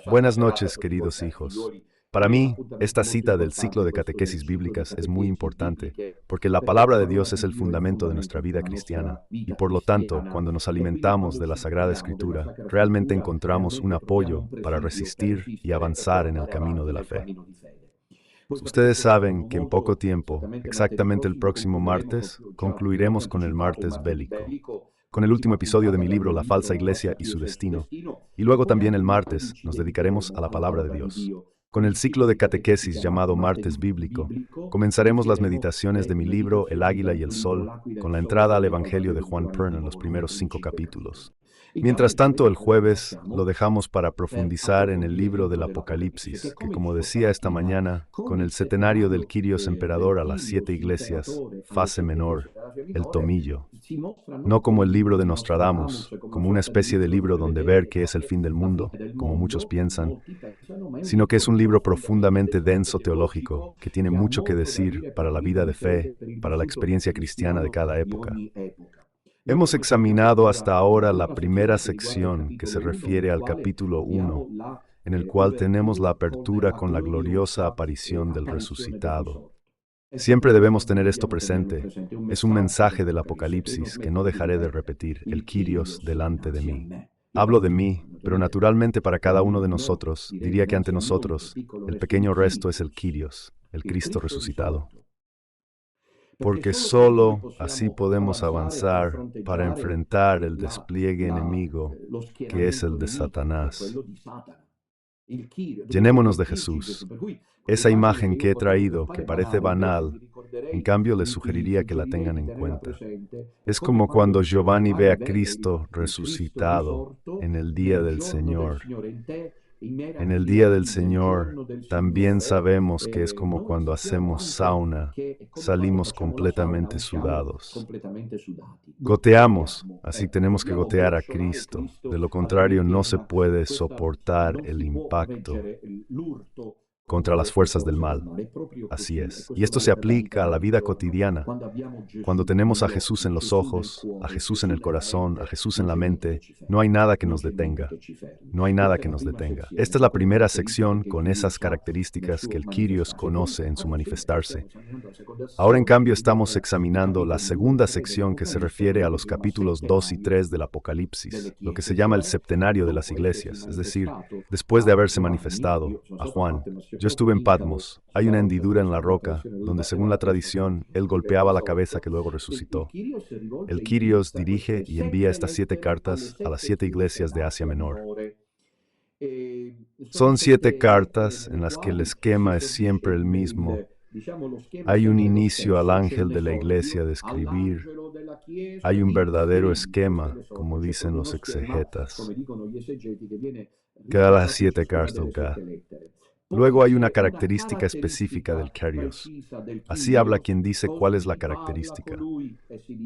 Buenas noches, queridos hijos. Para mí, esta cita del ciclo de catequesis bíblicas es muy importante, porque la palabra de Dios es el fundamento de nuestra vida cristiana, y por lo tanto, cuando nos alimentamos de la Sagrada Escritura, realmente encontramos un apoyo para resistir y avanzar en el camino de la fe. Ustedes saben que en poco tiempo, exactamente el próximo martes, concluiremos con el martes bélico, con el último episodio de mi libro La falsa iglesia y su destino, y luego también el martes nos dedicaremos a la palabra de Dios. Con el ciclo de catequesis llamado Martes Bíblico, comenzaremos las meditaciones de mi libro El Águila y el Sol, con la entrada al Evangelio de Juan Pern en los primeros 5 capítulos. Mientras tanto, el jueves lo dejamos para profundizar en el libro del Apocalipsis, que como decía esta mañana, con el centenario del Quirios Emperador a las 7 iglesias, fase menor, el tomillo. No como el libro de Nostradamus, como una especie de libro donde ver qué es el fin del mundo, como muchos piensan, sino que es un libro profundamente denso teológico, que tiene mucho que decir para la vida de fe, para la experiencia cristiana de cada época. Hemos examinado hasta ahora la primera sección que se refiere al capítulo 1, en el cual tenemos la apertura con la gloriosa aparición del resucitado. Siempre debemos tener esto presente. Es un mensaje del Apocalipsis que no dejaré de repetir, el Kyrios delante de mí. Hablo de mí, pero naturalmente para cada uno de nosotros, diría que ante nosotros, el pequeño resto es el Kyrios, el Cristo resucitado. Porque solo así podemos avanzar para enfrentar el despliegue enemigo que es el de Satanás. Llenémonos de Jesús. Esa imagen que he traído, que parece banal, en cambio les sugeriría que la tengan en cuenta. Es como cuando Giovanni ve a Cristo resucitado en el día del Señor. En el día del Señor también sabemos que es como cuando hacemos sauna, salimos completamente sudados. Goteamos, así tenemos que gotear a Cristo. De lo contrario, no se puede soportar el impacto contra las fuerzas del mal. Así es. Y esto se aplica a la vida cotidiana. Cuando tenemos a Jesús en los ojos, a Jesús en el corazón, a Jesús en la mente, no hay nada que nos detenga. No hay nada que nos detenga. Esta es la primera sección con esas características que el Kyrios conoce en su manifestarse. Ahora, en cambio, estamos examinando la segunda sección que se refiere a los capítulos 2 y 3 del Apocalipsis, lo que se llama el septenario de las iglesias, es decir, después de haberse manifestado a Juan. Yo estuve en Patmos. Hay una hendidura en la roca, donde según la tradición, él golpeaba la cabeza que luego resucitó. El Kyrios dirige y envía estas 7 cartas a las 7 iglesias de Asia Menor. Son 7 cartas en las que el esquema es siempre el mismo. Hay un inicio al ángel de la iglesia de escribir. Hay un verdadero esquema, como dicen los exegetas. Cada las 7 cartas. Luego hay una característica específica del Kyrios. Así habla quien dice cuál es la característica.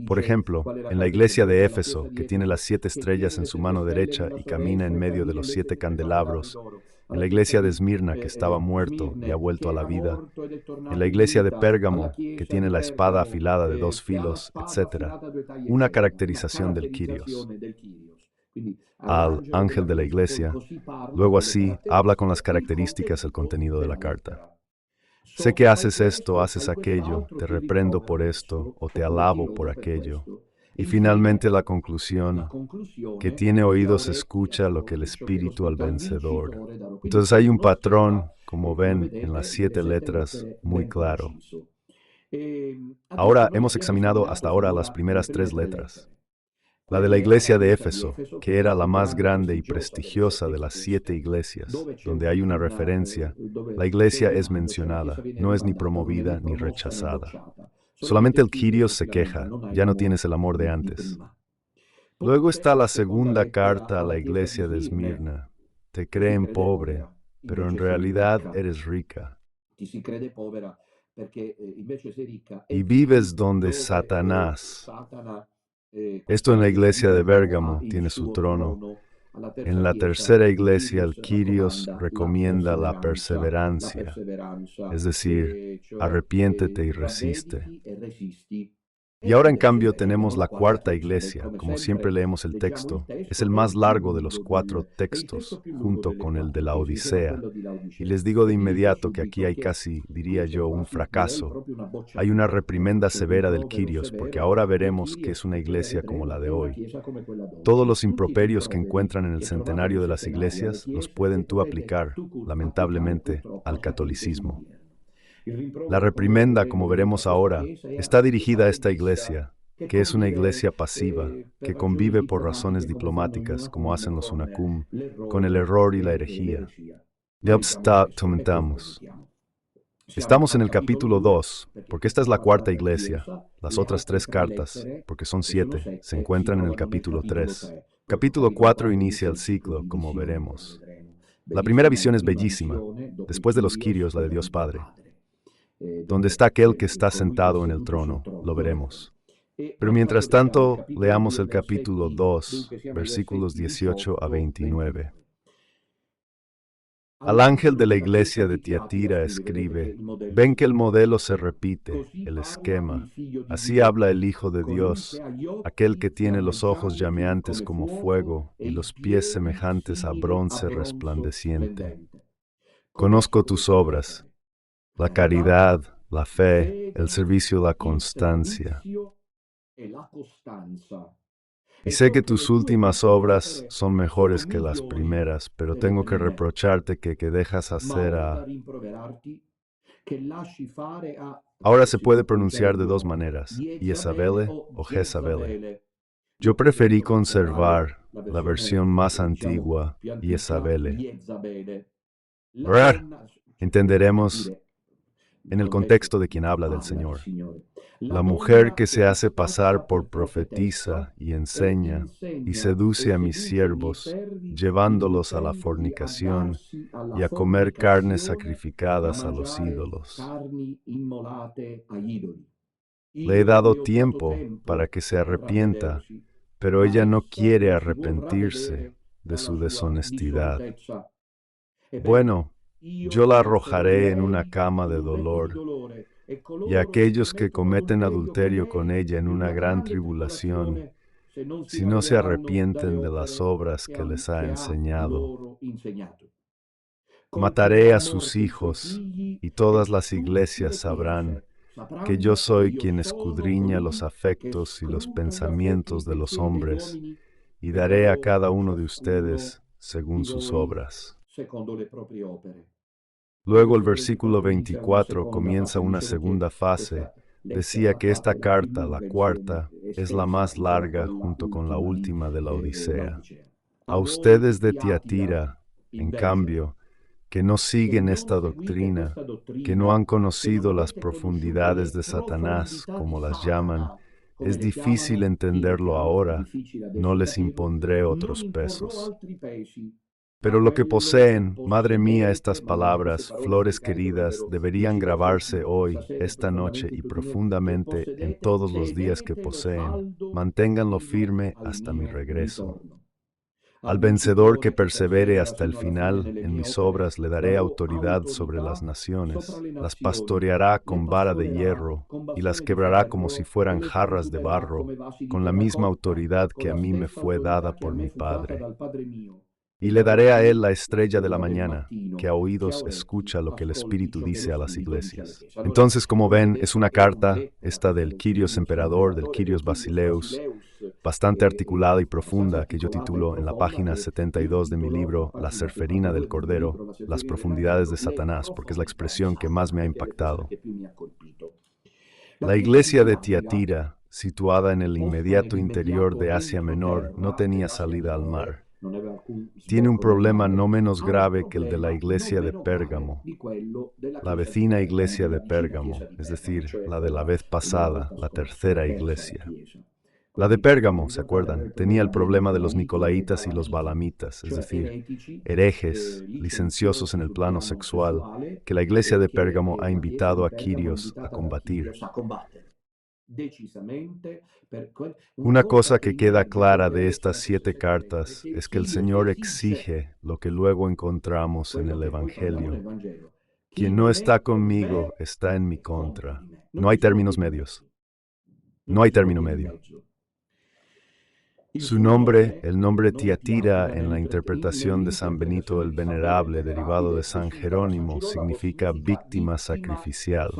Por ejemplo, en la iglesia de Éfeso, que tiene las 7 estrellas en su mano derecha y camina en medio de los 7 candelabros, en la iglesia de Esmirna, que estaba muerto y ha vuelto a la vida, en la iglesia de Pérgamo, que tiene la espada afilada de 2 filos, etc. Una caracterización del Kyrios. Al ángel de la iglesia, luego así habla con las características el contenido de la carta. Sé que haces esto, haces aquello, te reprendo por esto o te alabo por aquello. Y finalmente la conclusión, que tiene oídos escucha lo que el Espíritu al vencedor. Entonces hay un patrón, como ven en las 7 letras, muy claro. Ahora hemos examinado hasta ahora las primeras 3 letras. La de la iglesia de Éfeso, que era la más grande y prestigiosa de las 7 iglesias, donde hay una referencia, la iglesia es mencionada, no es ni promovida ni rechazada. Solamente el Kyrios se queja, ya no tienes el amor de antes. Luego está la segunda carta a la iglesia de Esmirna. Te creen pobre, pero en realidad eres rica. Y vives donde Satanás. Esto en la iglesia de Bérgamo tiene su trono. En la tercera iglesia, el Kyrios recomienda la perseverancia, es decir, arrepiéntete y resiste. Y ahora en cambio tenemos la cuarta iglesia, como siempre leemos el texto, es el más largo de los cuatro textos, junto con el de la Odisea. Y les digo de inmediato que aquí hay casi, diría yo, un fracaso. Hay una reprimenda severa del Kyrios, porque ahora veremos que es una iglesia como la de hoy. Todos los improperios que encuentran en el centenario de las iglesias los pueden tú aplicar, lamentablemente, al catolicismo. La reprimenda, como veremos ahora, está dirigida a esta iglesia, que es una iglesia pasiva, que convive por razones diplomáticas, como hacen los Unacum, con el error y la herejía. Ya comentamos. Estamos en el capítulo 2, porque esta es la cuarta iglesia. Las otras tres cartas, porque son 7, se encuentran en el capítulo 3. Capítulo 4 inicia el ciclo, como veremos. La primera visión es bellísima, después de los Kyrios, la de Dios Padre. Donde está aquel que está sentado en el trono, lo veremos. Pero mientras tanto, leamos el capítulo 2, versículos 18 a 29. Al ángel de la iglesia de Tiatira escribe, ven que el modelo se repite, el esquema. Así habla el Hijo de Dios, aquel que tiene los ojos llameantes como fuego y los pies semejantes a bronce resplandeciente. Conozco tus obras, la caridad, la fe, el servicio, la constancia. Y sé que tus últimas obras son mejores que las primeras, pero tengo que reprocharte que dejas hacer a... Ahora se puede pronunciar de dos maneras, Jezabele o Jezabele. Yo preferí conservar la versión más antigua, Jezabele. Entenderemos en el contexto de quien habla del Señor. La mujer que se hace pasar por profetisa y enseña y seduce a mis siervos, llevándolos a la fornicación y a comer carnes sacrificadas a los ídolos. Le he dado tiempo para que se arrepienta, pero ella no quiere arrepentirse de su deshonestidad. Bueno, yo la arrojaré en una cama de dolor, y aquellos que cometen adulterio con ella en una gran tribulación, si no se arrepienten de las obras que les ha enseñado. Mataré a sus hijos, y todas las iglesias sabrán que yo soy quien escudriña los afectos y los pensamientos de los hombres, y daré a cada uno de ustedes según sus obras. Luego el versículo 24 comienza una segunda fase. Decía que esta carta, la cuarta, es la más larga junto con la última de la Odisea. A ustedes de Tiatira, en cambio, que no siguen esta doctrina, que no han conocido las profundidades de Satanás, como las llaman, es difícil entenderlo ahora, no les impondré otros pesos. Pero lo que poseen, madre mía, estas palabras, flores queridas, deberían grabarse hoy, esta noche y profundamente en todos los días que poseen. Manténganlo firme hasta mi regreso. Al vencedor que persevere hasta el final, en mis obras le daré autoridad sobre las naciones, las pastoreará con vara de hierro y las quebrará como si fueran jarras de barro, con la misma autoridad que a mí me fue dada por mi Padre. Y le daré a él la estrella de la mañana, que a oídos escucha lo que el Espíritu dice a las iglesias. Entonces, como ven, es una carta, esta del Kyrios Emperador, del Kyrios Basileus, bastante articulada y profunda, que yo titulo en la página 72 de mi libro, La Cerferina del Cordero, las profundidades de Satanás, porque es la expresión que más me ha impactado. La iglesia de Tiatira, situada en el inmediato interior de Asia Menor, no tenía salida al mar. Tiene un problema no menos grave que el de la iglesia de Pérgamo, la vecina iglesia de Pérgamo, es decir, la de la vez pasada, la tercera iglesia. La de Pérgamo, ¿se acuerdan? Tenía el problema de los nicolaitas y los balamitas, es decir, herejes, licenciosos en el plano sexual, que la iglesia de Pérgamo ha invitado a Kyrios a combatir. Una cosa que queda clara de estas 7 cartas es que el Señor exige lo que luego encontramos en el Evangelio. Quien no está conmigo está en mi contra. No hay términos medios. No hay término medio. Su nombre, el nombre Tiatira, en la interpretación de San Benito el Venerable, derivado de San Jerónimo, significa víctima sacrificial.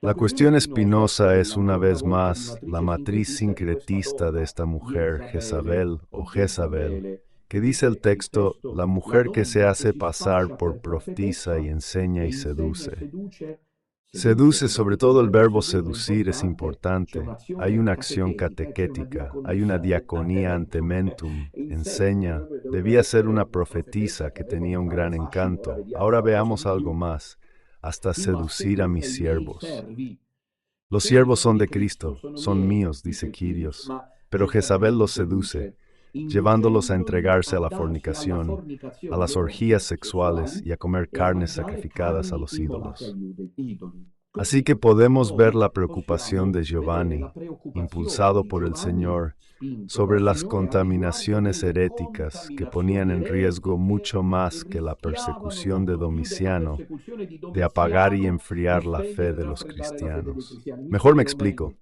La cuestión espinosa es, una vez más, la matriz sincretista de esta mujer, Jezabel o Jezabel, que dice el texto, la mujer que se hace pasar por profetisa y enseña y seduce. Seduce, sobre todo el verbo seducir es importante. Hay una acción catequética, hay una diaconía ante mentum, enseña. Debía ser una profetisa que tenía un gran encanto. Ahora veamos algo más, hasta seducir a mis siervos. Los siervos son de Cristo, son míos, dice Quirios, pero Jezabel los seduce, llevándolos a entregarse a la fornicación, a las orgías sexuales y a comer carnes sacrificadas a los ídolos. Así que podemos ver la preocupación de Giovanni, impulsado por el Señor, sobre las contaminaciones heréticas que ponían en riesgo mucho más que la persecución de Domiciano, de apagar y enfriar la fe de los cristianos. Mejor me explico.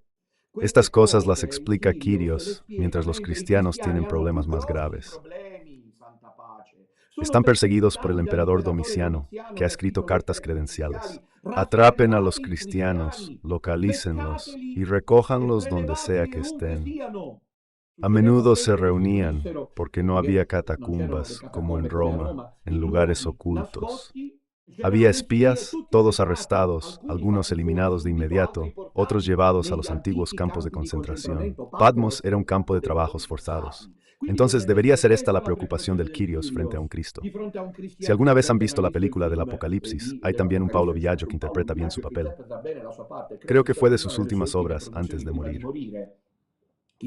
Estas cosas las explica Quirios, mientras los cristianos tienen problemas más graves. Están perseguidos por el emperador Domiciano, que ha escrito cartas credenciales. Atrapen a los cristianos, localícenlos y recójanlos donde sea que estén. A menudo se reunían, porque no había catacumbas, como en Roma, en lugares ocultos. Había espías, todos arrestados, algunos eliminados de inmediato, otros llevados a los antiguos campos de concentración. Patmos era un campo de trabajos forzados. Entonces debería ser esta la preocupación del Quirios frente a un Cristo. Si alguna vez han visto la película del Apocalipsis, hay también un Paulo Villaggio que interpreta bien su papel. Creo que fue de sus últimas obras antes de morir.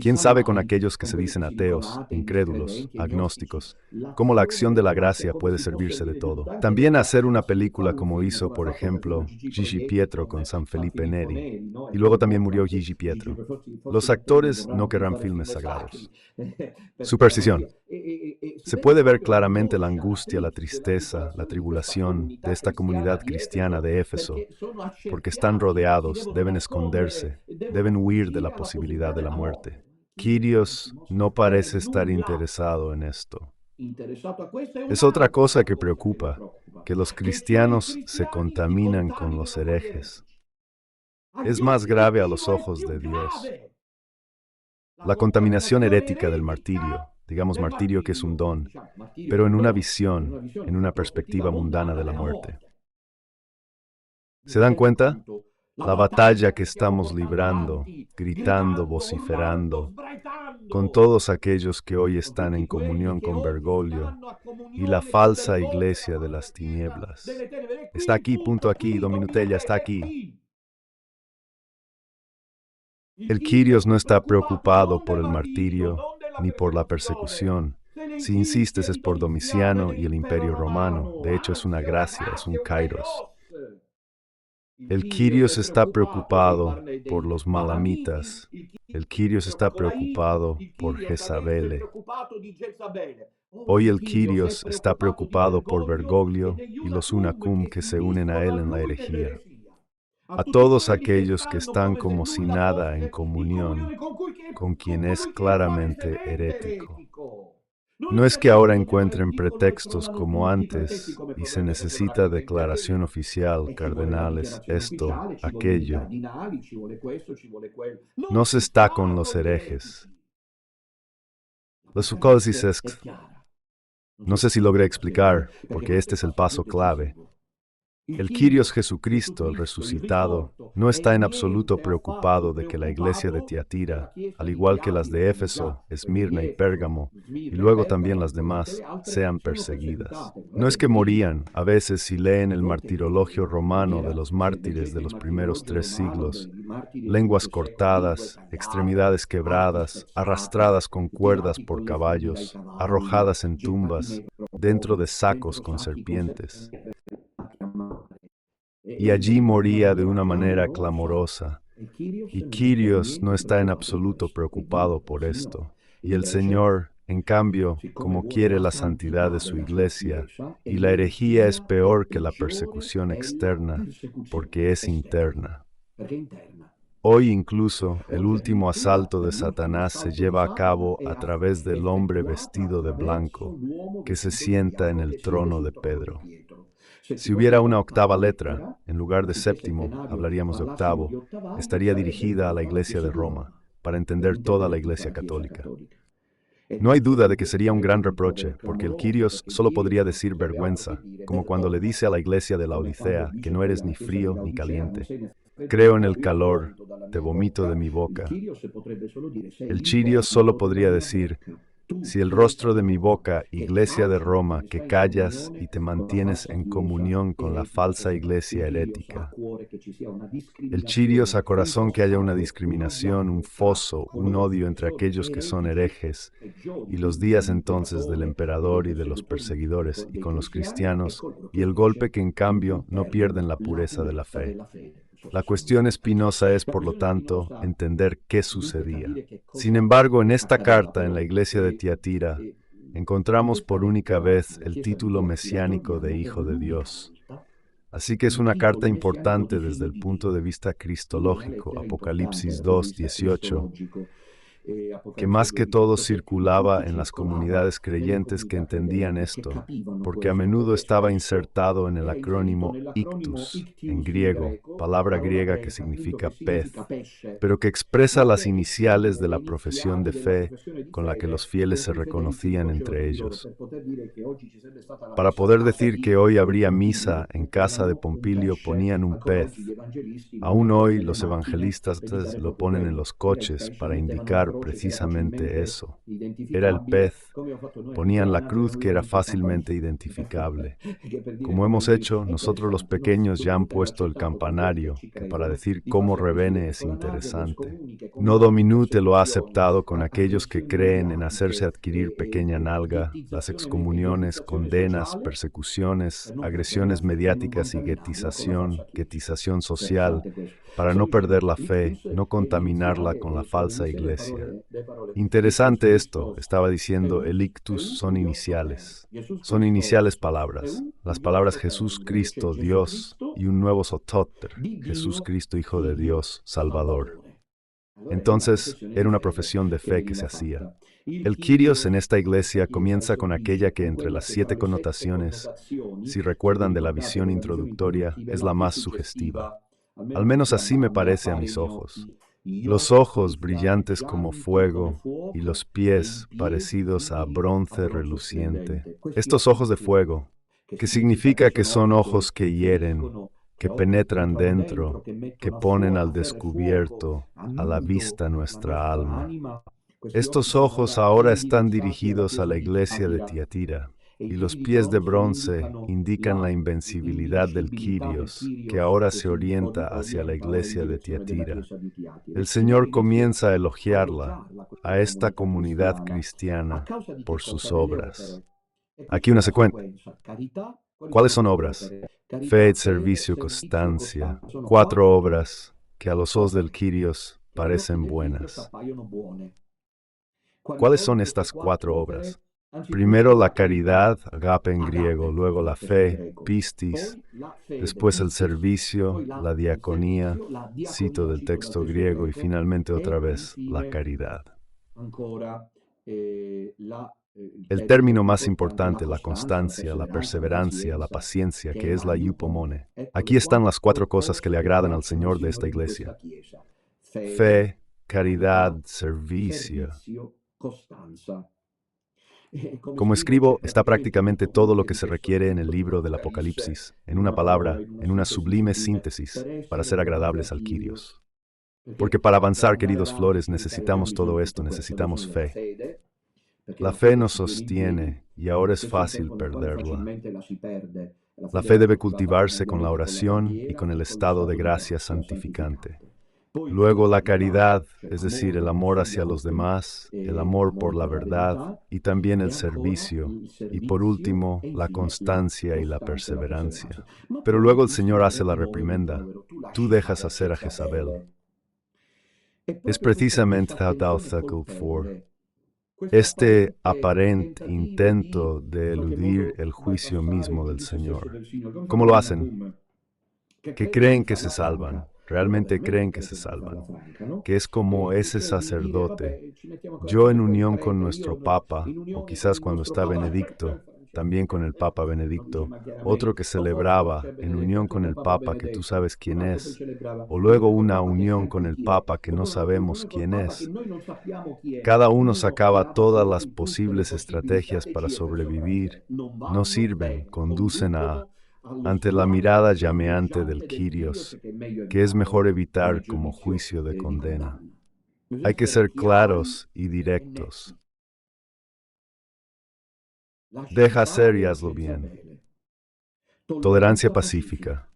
¿Quién sabe con aquellos que se dicen ateos, incrédulos, agnósticos, cómo la acción de la gracia puede servirse de todo? También hacer una película como hizo, por ejemplo, Gigi Pietro con San Felipe Neri, y luego también murió Gigi Pietro. Los actores no querrán filmes sagrados. Superstición. Se puede ver claramente la angustia, la tristeza, la tribulación de esta comunidad cristiana de Éfeso, porque están rodeados, deben esconderse, deben huir de la posibilidad de la muerte. Quirios no parece estar interesado en esto. Es otra cosa que preocupa, que los cristianos se contaminan con los herejes. Es más grave a los ojos de Dios. La contaminación herética del martirio, digamos martirio que es un don, pero en una visión, en una perspectiva mundana de la muerte. ¿Se dan cuenta? La batalla que estamos librando, gritando, vociferando, con todos aquellos que hoy están en comunión con Bergoglio y la falsa iglesia de las tinieblas. Está aquí, punto aquí, Dominutella está aquí. El Quirios no está preocupado por el martirio ni por la persecución. Si insistes es por Domiciano y el Imperio Romano. De hecho es una gracia, es un kairos. El Quirios está preocupado por los malamitas. El Quirios está preocupado por Jezabel. Hoy el Quirios está preocupado por Bergoglio y los Unacum que se unen a él en la herejía. A todos aquellos que están como si nada en comunión con quien es claramente herético. No es que ahora encuentren pretextos como antes y se necesita declaración oficial, cardenales, esto, aquello. No se está con los herejes. La sucosis es... No sé si logré explicar, porque este es el paso clave. El Quirios Jesucristo, el resucitado, no está en absoluto preocupado de que la iglesia de Tiatira, al igual que las de Éfeso, Esmirna y Pérgamo, y luego también las demás, sean perseguidas. No es que morían, a veces si leen el martirologio romano de los mártires de los primeros 3 siglos, lenguas cortadas, extremidades quebradas, arrastradas con cuerdas por caballos, arrojadas en tumbas, dentro de sacos con serpientes. Y allí moría de una manera clamorosa. Y Quirios no está en absoluto preocupado por esto. Y el Señor, en cambio, como quiere la santidad de su iglesia, y la herejía es peor que la persecución externa, porque es interna. Hoy incluso el último asalto de Satanás se lleva a cabo a través del hombre vestido de blanco que se sienta en el trono de Pedro. Si hubiera una octava letra, en lugar de séptimo, hablaríamos de octavo, estaría dirigida a la Iglesia de Roma, para entender toda la Iglesia católica. No hay duda de que sería un gran reproche, porque el Kyrios solo podría decir vergüenza, como cuando le dice a la iglesia de la Odisea que no eres ni frío ni caliente. Creo en el calor, te vomito de mi boca. El Kyrios solo podría decir, si el rostro de mi boca, iglesia de Roma, que callas y te mantienes en comunión con la falsa iglesia herética. El Kyrios a corazón que haya una discriminación, un foso, un odio entre aquellos que son herejes, y los días entonces del emperador y de los perseguidores, y con los cristianos, y el golpe que en cambio no pierden la pureza de la fe. La cuestión espinosa es, por lo tanto, entender qué sucedía. Sin embargo, en esta carta, en la iglesia de Tiatira, encontramos por única vez el título mesiánico de Hijo de Dios. Así que es una carta importante desde el punto de vista cristológico, Apocalipsis 2:18, que más que todo circulaba en las comunidades creyentes que entendían esto, porque a menudo estaba insertado en el acrónimo ictus, en griego, palabra griega que significa pez, pero que expresa las iniciales de la profesión de fe con la que los fieles se reconocían entre ellos. Para poder decir que hoy habría misa en casa de Pompilio ponían un pez. Aún hoy los evangelistas lo ponen en los coches para indicar precisamente eso. Era el pez. Ponían la cruz que era fácilmente identificable. Como hemos hecho, nosotros los pequeños ya han puesto el campanario, que para decir cómo revene es interesante. No Dominute lo ha aceptado con aquellos que creen en hacerse adquirir pequeña nalga, las excomuniones, condenas, persecuciones, agresiones mediáticas y guetización social, para no perder la fe, no contaminarla con la falsa iglesia. Interesante esto, estaba diciendo, el ictus son iniciales. Son iniciales palabras. Las palabras Jesús Cristo, Dios, y un nuevo sotóter, Jesús Cristo, Hijo de Dios, Salvador. Entonces, era una profesión de fe que se hacía. El Kyrios en esta iglesia comienza con aquella que entre las 7 connotaciones, si recuerdan de la visión introductoria, es la más sugestiva. Al menos así me parece a mis ojos. Los ojos brillantes como fuego y los pies parecidos a bronce reluciente. Estos ojos de fuego, que significa que son ojos que hieren, que penetran dentro, que ponen al descubierto, a la vista nuestra alma. Estos ojos ahora están dirigidos a la iglesia de Tiatira, y los pies de bronce indican la invencibilidad del Kyrios, que ahora se orienta hacia la iglesia de Tiatira. El Señor comienza a elogiarla, a esta comunidad cristiana, por sus obras. Aquí una secuencia. ¿Cuáles son obras? Fe, servicio, constancia. 4 obras que a los ojos del Kyrios parecen buenas. ¿Cuáles son estas 4 obras? Primero la caridad, agape en griego, luego la fe, pistis, después el servicio, la diaconía, cito del texto griego, y finalmente otra vez la caridad. El término más importante, la constancia, la perseverancia, la paciencia, que es la eupomone. Aquí están las 4 cosas que le agradan al Señor de esta iglesia. Fe, caridad, servicio. Como escribo, está prácticamente todo lo que se requiere en el libro del Apocalipsis, en una palabra, en una sublime síntesis, para ser agradables al Kyrios. Porque para avanzar, queridos flores, necesitamos todo esto, necesitamos fe. La fe nos sostiene y ahora es fácil perderla. La fe debe cultivarse con la oración y con el estado de gracia santificante. Luego la caridad, es decir, el amor hacia los demás, el amor por la verdad y también el servicio. Y por último, la constancia y la perseverancia. Pero luego el Señor hace la reprimenda. Tú dejas hacer a Jezabel. Es precisamente este aparente intento de eludir el juicio mismo del Señor. ¿Cómo lo hacen? Que creen que se salvan. realmente creen que se salvan, que es como ese sacerdote. Yo en unión con nuestro Papa, o quizás cuando está Benedicto, también con el Papa Benedicto, otro que celebraba en unión con el Papa que tú sabes quién es, o luego una unión con el Papa que no sabemos quién es. Cada uno sacaba todas las posibles estrategias para sobrevivir. No sirven, conducen ante la mirada llameante del Kyrios, que es mejor evitar como juicio de condena. Hay que ser claros y directos. Deja ser y hazlo bien. Tolerancia pacífica.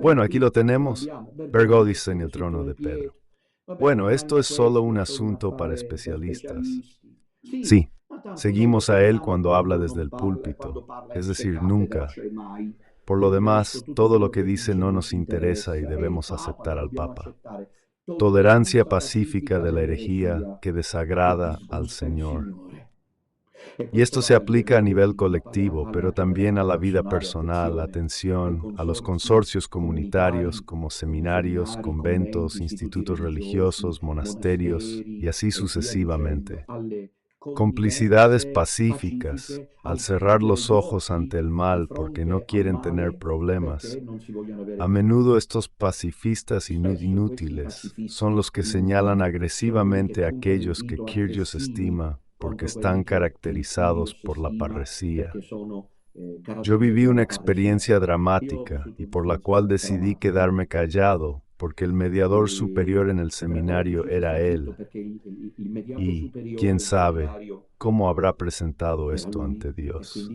Bueno, aquí lo tenemos. Bergoglio en el trono de Pedro. Bueno, esto es solo un asunto para especialistas. Sí, seguimos a él cuando habla desde el púlpito, es decir, nunca. Por lo demás, todo lo que dice no nos interesa y debemos aceptar al Papa. Tolerancia pacífica de la herejía que desagrada al Señor. Y esto se aplica a nivel colectivo, pero también a la vida personal, atención, a los consorcios comunitarios como seminarios, conventos, institutos religiosos, monasterios y así sucesivamente. Complicidades pacíficas, al cerrar los ojos ante el mal porque no quieren tener problemas. A menudo estos pacifistas inútiles son los que señalan agresivamente a aquellos que Kyrios estima porque están caracterizados por la parresía. Yo viví una experiencia dramática y por la cual decidí quedarme callado porque el mediador superior en el seminario era él. Y, quién sabe, cómo habrá presentado esto ante Dios.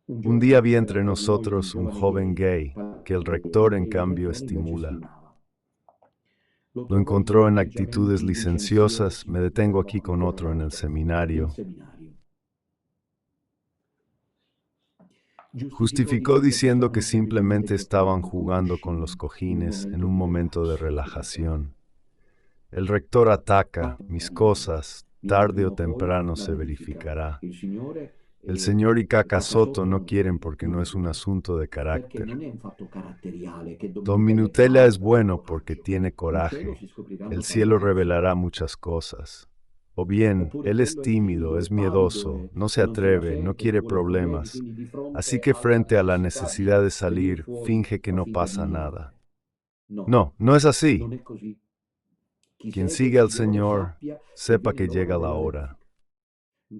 Un día vi entre nosotros un joven gay que el rector en cambio estimula. Lo encontró en actitudes licenciosas, me detengo aquí con otro en el seminario. Justificó diciendo que simplemente estaban jugando con los cojines en un momento de relajación. El rector ataca, mis cosas, tarde o temprano se verificará. El señor y Caca Soto no quieren porque no es un asunto de carácter. Don Minutella es bueno porque tiene coraje. El cielo revelará muchas cosas. O bien, él es tímido, es miedoso, no se atreve, no quiere problemas. Así que frente a la necesidad de salir, finge que no pasa nada. No, no es así. Quien sigue al Señor, sepa que llega la hora.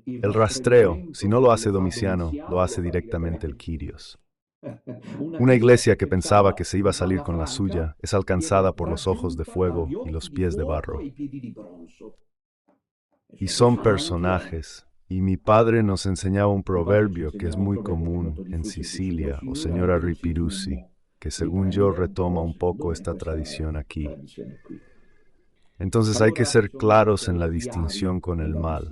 El rastreo, si no lo hace Domiciano, lo hace directamente el Kyrios. Una iglesia que pensaba que se iba a salir con la suya es alcanzada por los ojos de fuego y los pies de barro. Y son personajes. Y mi padre nos enseñaba un proverbio que es muy común en Sicilia, o señora Ripirusi, que según yo retoma un poco esta tradición aquí. Entonces hay que ser claros en la distinción con el mal,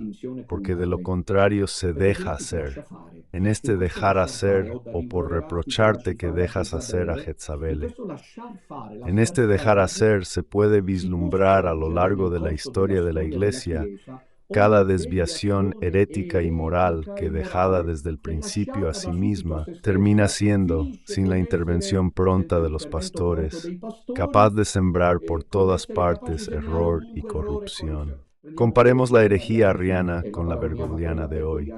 porque de lo contrario se deja hacer. En este dejar hacer o por reprocharte que dejas hacer a Jezabel. En este dejar hacer se puede vislumbrar a lo largo de la historia de la Iglesia cada desviación herética y moral que, dejada desde el principio a sí misma, termina siendo, sin la intervención pronta de los pastores, capaz de sembrar por todas partes error y corrupción. Comparemos la herejía arriana con la bergogliana de hoy.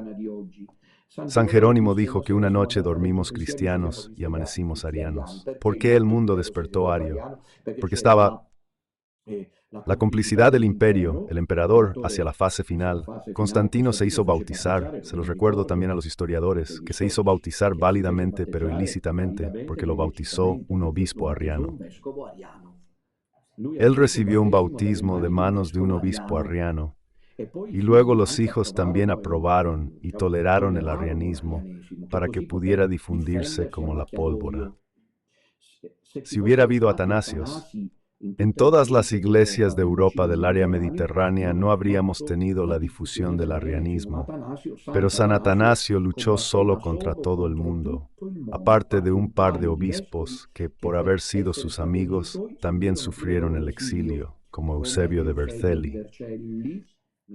San Jerónimo dijo que una noche dormimos cristianos y amanecimos arianos. ¿Por qué el mundo despertó ario? Porque estaba la complicidad del imperio, el emperador, hacia la fase final. Constantino se hizo bautizar, se los recuerdo también a los historiadores, que se hizo bautizar válidamente pero ilícitamente, porque lo bautizó un obispo arriano. Él recibió un bautismo de manos de un obispo arriano, y luego los hijos también aprobaron y toleraron el arrianismo para que pudiera difundirse como la pólvora. Si hubiera habido Atanasios, en todas las iglesias de Europa del área mediterránea no habríamos tenido la difusión del arrianismo, pero San Atanasio luchó solo contra todo el mundo, aparte de un par de obispos que, por haber sido sus amigos, también sufrieron el exilio, como Eusebio de Vercelli.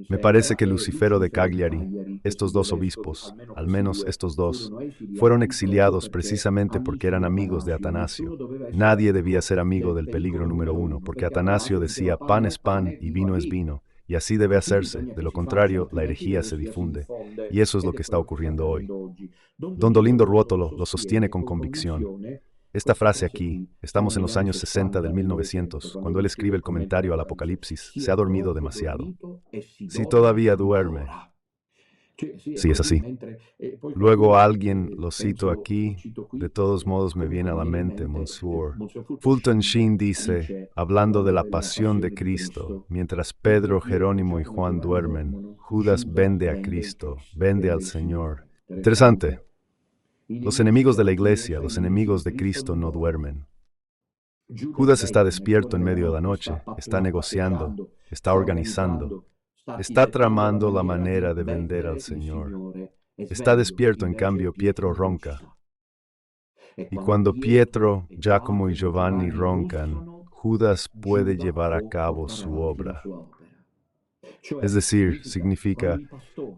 Me parece que Lucifero de Cagliari, estos dos obispos, al menos estos dos, fueron exiliados precisamente porque eran amigos de Atanasio. Nadie debía ser amigo del peligro número uno, porque Atanasio decía pan es pan y vino es vino, y así debe hacerse, de lo contrario, la herejía se difunde, y eso es lo que está ocurriendo hoy. Don Dolindo Ruotolo lo sostiene con convicción. Esta frase aquí, estamos en los años 60 del 1900, cuando él escribe el comentario al Apocalipsis, se ha dormido demasiado. Si todavía duerme. Sí, es así. Luego alguien, lo cito aquí, de todos modos me viene a la mente, Monsieur. Fulton Sheen dice, hablando de la pasión de Cristo, mientras Pedro, Jerónimo y Juan duermen, Judas vende a Cristo, vende al Señor. Interesante. Los enemigos de la iglesia, los enemigos de Cristo no duermen. Judas está despierto en medio de la noche, está negociando, está organizando, está tramando la manera de vender al Señor. Está despierto, en cambio, Pietro ronca. Y cuando Pietro, Giacomo y Giovanni roncan, Judas puede llevar a cabo su obra. Es decir, significa,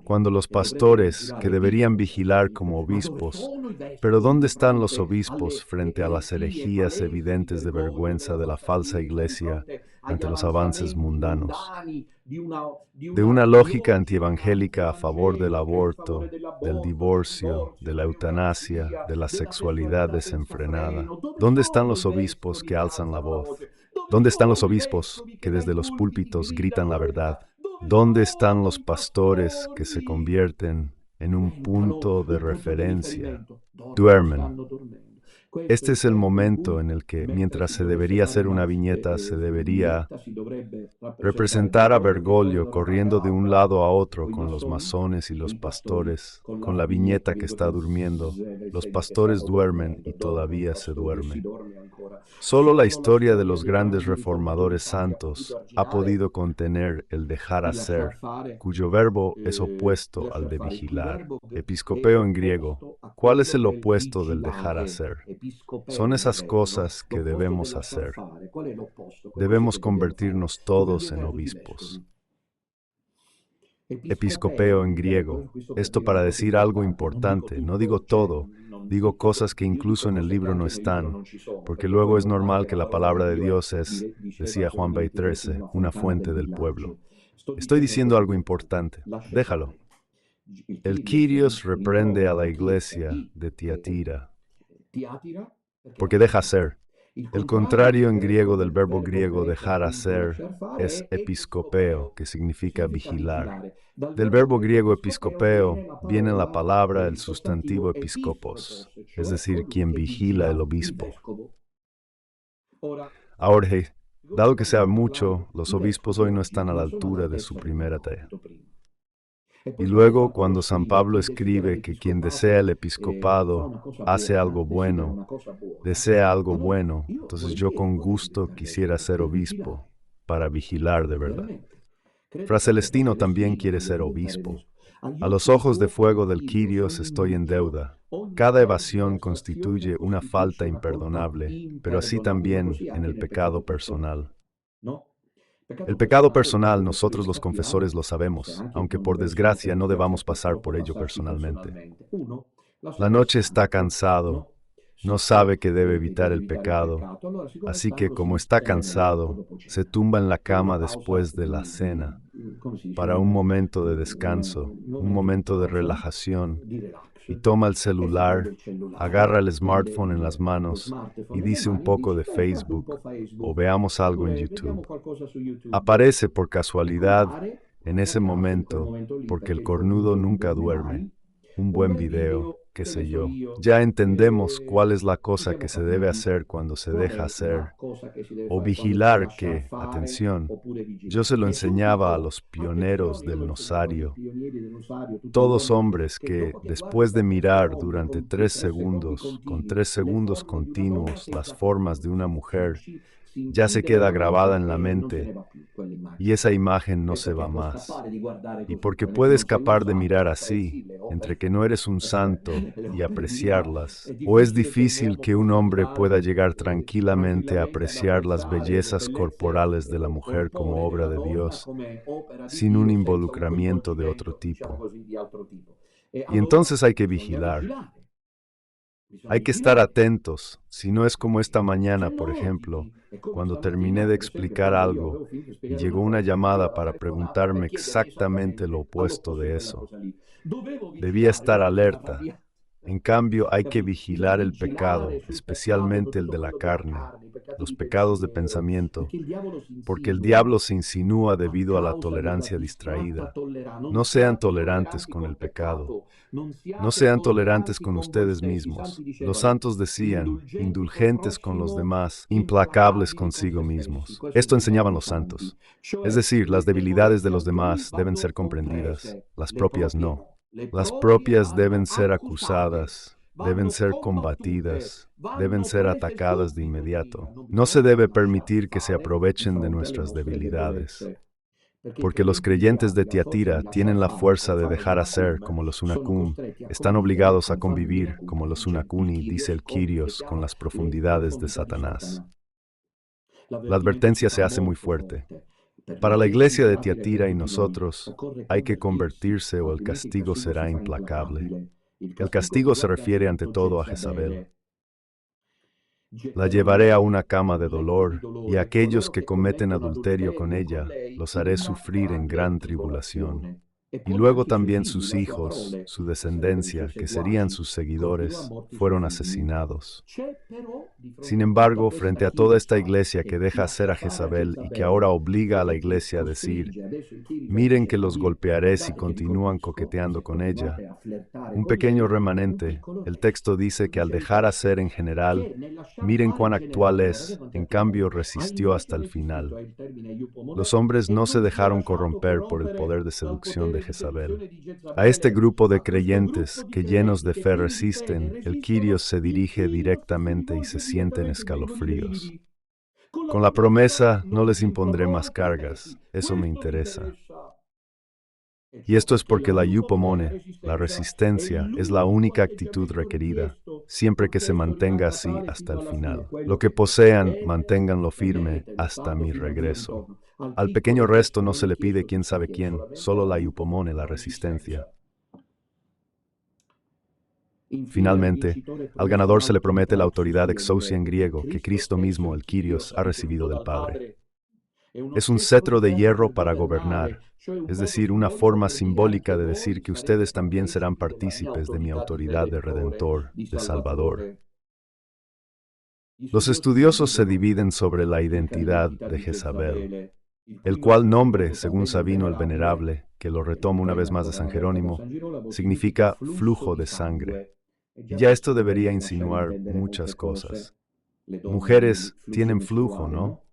cuando los pastores, que deberían vigilar como obispos, pero ¿dónde están los obispos frente a las herejías evidentes de vergüenza de la falsa iglesia ante los avances mundanos? De una lógica antievangélica a favor del aborto, del divorcio, de la eutanasia, de la sexualidad desenfrenada. ¿Dónde están los obispos que alzan la voz? ¿Dónde están los obispos que desde los púlpitos gritan la verdad? ¿Dónde están los pastores que se convierten en un punto de referencia? Duermen. Este es el momento en el que, mientras se debería hacer una viñeta, se debería representar a Bergoglio corriendo de un lado a otro con los masones y los pastores, con la viñeta que está durmiendo. Los pastores duermen y todavía se duermen. Solo la historia de los grandes reformadores santos ha podido contener el dejar hacer, cuyo verbo es opuesto al de vigilar. Episcopeo en griego. ¿Cuál es el opuesto del dejar hacer? Son esas cosas que debemos hacer. Debemos convertirnos todos en obispos. Episcopeo en griego. Esto para decir algo importante. No digo todo, digo cosas que incluso en el libro no están, porque luego es normal que la palabra de Dios es, decía Juan 13, una fuente del pueblo. Estoy diciendo algo importante. Déjalo. El Kyrios reprende a la iglesia de Tiatira, porque deja ser. El contrario en griego del verbo griego dejar hacer es episcopeo, que significa vigilar. Del verbo griego episcopeo viene la palabra, el sustantivo episcopos, es decir, quien vigila el obispo. Ahora, dado que sea mucho, los obispos hoy no están a la altura de su primera tarea. Y luego, cuando San Pablo escribe que quien desea el episcopado hace algo bueno, desea algo bueno, entonces yo con gusto quisiera ser obispo para vigilar de verdad. Fra Celestino también quiere ser obispo. A los ojos de fuego del Kyrios estoy en deuda. Cada evasión constituye una falta imperdonable, pero así también en el pecado personal. El pecado personal nosotros los confesores lo sabemos, aunque por desgracia no debamos pasar por ello personalmente. La noche está cansado, no sabe que debe evitar el pecado, así que como está cansado, se tumba en la cama después de la cena, para un momento de descanso, un momento de relajación, y toma el celular, agarra el smartphone en las manos y dice un poco de Facebook o veamos algo en YouTube. Aparece por casualidad en ese momento, porque el cornudo nunca duerme. Un buen video, qué sé yo. Ya entendemos cuál es la cosa que se debe hacer cuando se deja hacer, o vigilar que, atención, yo se lo enseñaba a los pioneros del nosario, todos hombres que, después de mirar durante 3 segundos, con 3 segundos continuos, las formas de una mujer, ya se queda grabada en la mente y esa imagen no se va más. Y porque puede escapar de mirar así, entre que no eres un santo y apreciarlas, o es difícil que un hombre pueda llegar tranquilamente a apreciar las bellezas corporales de la mujer como obra de Dios, sin un involucramiento de otro tipo. Y entonces hay que vigilar. Hay que estar atentos, si no es como esta mañana, por ejemplo, cuando terminé de explicar algo y llegó una llamada para preguntarme exactamente lo opuesto de eso. Debía estar alerta. En cambio, hay que vigilar el pecado, especialmente el de la carne, los pecados de pensamiento, porque el diablo se insinúa debido a la tolerancia distraída. No sean tolerantes con el pecado. No sean tolerantes con ustedes mismos. Los santos decían, indulgentes con los demás, implacables consigo mismos. Esto enseñaban los santos. Es decir, las debilidades de los demás deben ser comprendidas, las propias no. Las propias deben ser acusadas, deben ser combatidas, deben ser atacadas de inmediato. No se debe permitir que se aprovechen de nuestras debilidades. Porque los creyentes de Tiatira tienen la fuerza de dejar hacer como los Sunacum, están obligados a convivir como los Sunacuni, dice el Kyrios, con las profundidades de Satanás. La advertencia se hace muy fuerte. Para la iglesia de Tiatira y nosotros, hay que convertirse o el castigo será implacable. El castigo se refiere ante todo a Jezabel. La llevaré a una cama de dolor, y a aquellos que cometen adulterio con ella, los haré sufrir en gran tribulación. Y luego también sus hijos, su descendencia, que serían sus seguidores, fueron asesinados. Sin embargo, frente a toda esta iglesia que deja hacer a Jezabel y que ahora obliga a la iglesia a decir, miren que los golpearé si continúan coqueteando con ella, un pequeño remanente, el texto dice que al dejar hacer en general, miren cuán actual es, en cambio resistió hasta el final. Los hombres no se dejaron corromper por el poder de seducción de Jezabel. A este grupo de creyentes que llenos de fe resisten, el Kyrios se dirige directamente y se sienten escalofríos. Con la promesa, no les impondré más cargas, eso me interesa. Y esto es porque la eupomone, la resistencia, es la única actitud requerida, siempre que se mantenga así hasta el final. Lo que posean, manténganlo firme hasta mi regreso. Al pequeño resto no se le pide quién sabe quién, solo la eupomone, la resistencia. Finalmente, al ganador se le promete la autoridad exousia en griego que Cristo mismo, el Kyrios, ha recibido del Padre. Es un cetro de hierro para gobernar, es decir, una forma simbólica de decir que ustedes también serán partícipes de mi autoridad de Redentor, de Salvador. Los estudiosos se dividen sobre la identidad de Jezabel, el cual nombre, según Sabino el Venerable, que lo retomo una vez más de San Jerónimo, significa flujo de sangre. Y ya esto debería insinuar muchas cosas. Mujeres tienen flujo, ¿no?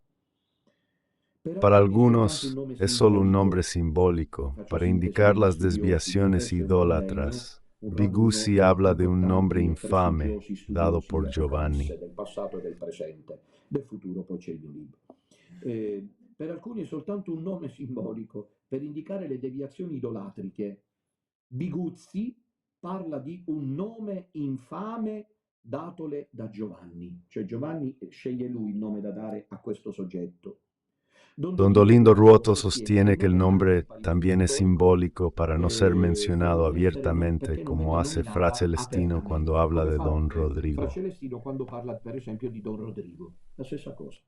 Para algunos es solo un nombre simbólico para indicar las desviaciones idólatras. Bigussi habla de un nombre infame dado por Giovanni. Per alcuni è soltanto un nome simbolico per indicare le deviazioni idolatriche. Biguzzi parla di un nome infame datole da Giovanni, cioè Giovanni sceglie lui il nome da dare a questo soggetto. Don Dolindo Ruoto sostiene que el nombre también es simbólico para no ser mencionado abiertamente, como hace Fra Celestino cuando habla de Don Rodrigo. Fra Celestino quando parla, per esempio, di Don Rodrigo, la stessa cosa.